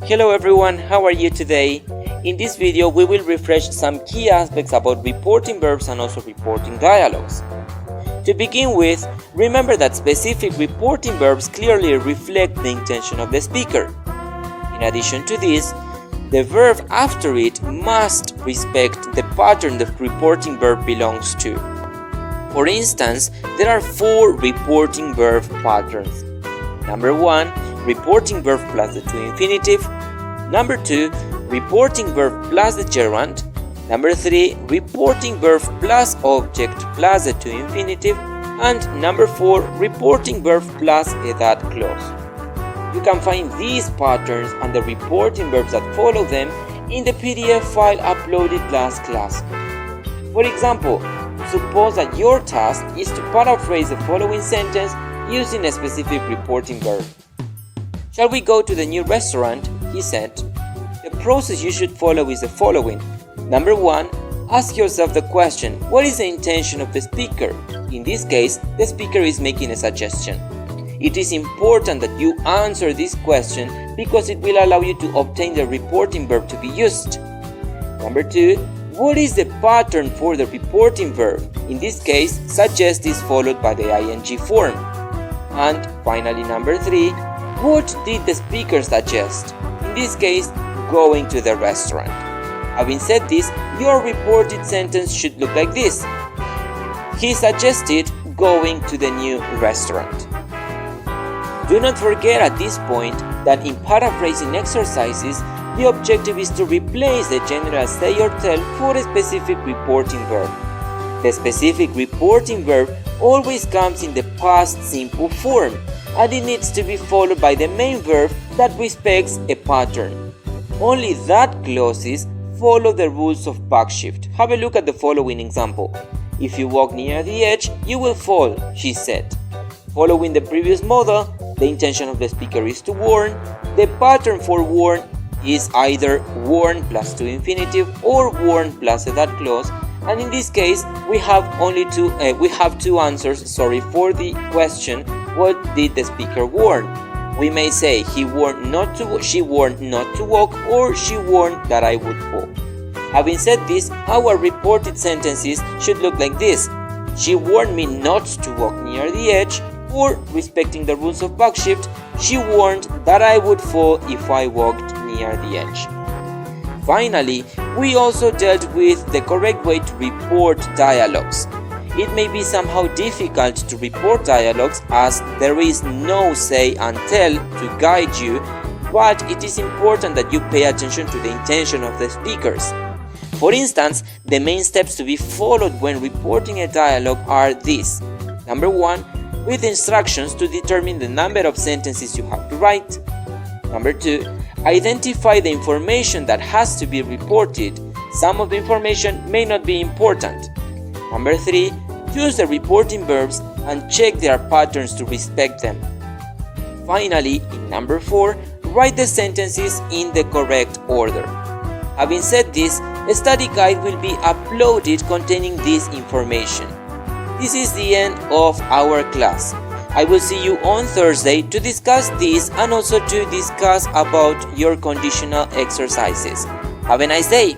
Hello everyone, how are you today? In this video we will refresh some key aspects about reporting verbs and also reporting dialogues. To begin with, remember that specific reporting verbs clearly reflect the intention of the speaker. In addition to this, the verb after it must respect the pattern the reporting verb belongs to. For instance, there are 4 reporting verb patterns. Number 1, reporting verb plus the to infinitive. Number 2, reporting verb plus the gerund. Number 3, reporting verb plus object plus the to infinitive. And number 4, reporting verb plus a that clause. You can find these patterns and the reporting verbs that follow them in the PDF file uploaded last class. For example, suppose that your task is to paraphrase the following sentence using a specific reporting verb. Shall we go to the new restaurant? He said. The process you should follow is the following. Number 1, ask yourself the question, what is the intention of the speaker? In this case, the speaker is making a suggestion. It is important that you answer this question because it will allow you to obtain the reporting verb to be used. Number 2, what is the pattern for the reporting verb? In this case, suggest is followed by the ing form. And finally, number 3, what did the speaker suggest? In this case, going to the restaurant. Having said this, your reported sentence should look like this. He suggested going to the new restaurant. Do not forget at this point that in paraphrasing exercises, the objective is to replace the general say or tell for a specific reporting verb. The specific reporting verb always comes in the past simple form, and it needs to be followed by the main verb that respects a pattern. Only that clauses follow the rules of backshift. Have a look at the following example. If you walk near the edge, you will fall, she said. Following the previous model, the intention of the speaker is to warn. The pattern for warn is either warn plus to infinitive or warn plus a that clause. And in this case, we have two answers for the question, what did the speaker warn? We may say she warned not to walk, or she warned that I would fall. Having said this, our reported sentences should look like this. She warned me not to walk near the edge, or respecting the rules of backshift, she warned that I would fall if I walked near the edge. Finally, we also dealt with the correct way to report dialogues. It may be somehow difficult to report dialogues as there is no say and tell to guide you, but it is important that you pay attention to the intention of the speakers. For instance, the main steps to be followed when reporting a dialogue are these. Number 1, with instructions to determine the number of sentences you have to write. Number 2, identify the information that has to be reported. Some of the information may not be important. Number 3, choose the reporting verbs and check their patterns to respect them. Finally, in number 4, write the sentences in the correct order. Having said this, a study guide will be uploaded containing this information. This is the end of our class. I will see you on Thursday to discuss this and also to discuss about your conditional exercises. Have a nice day!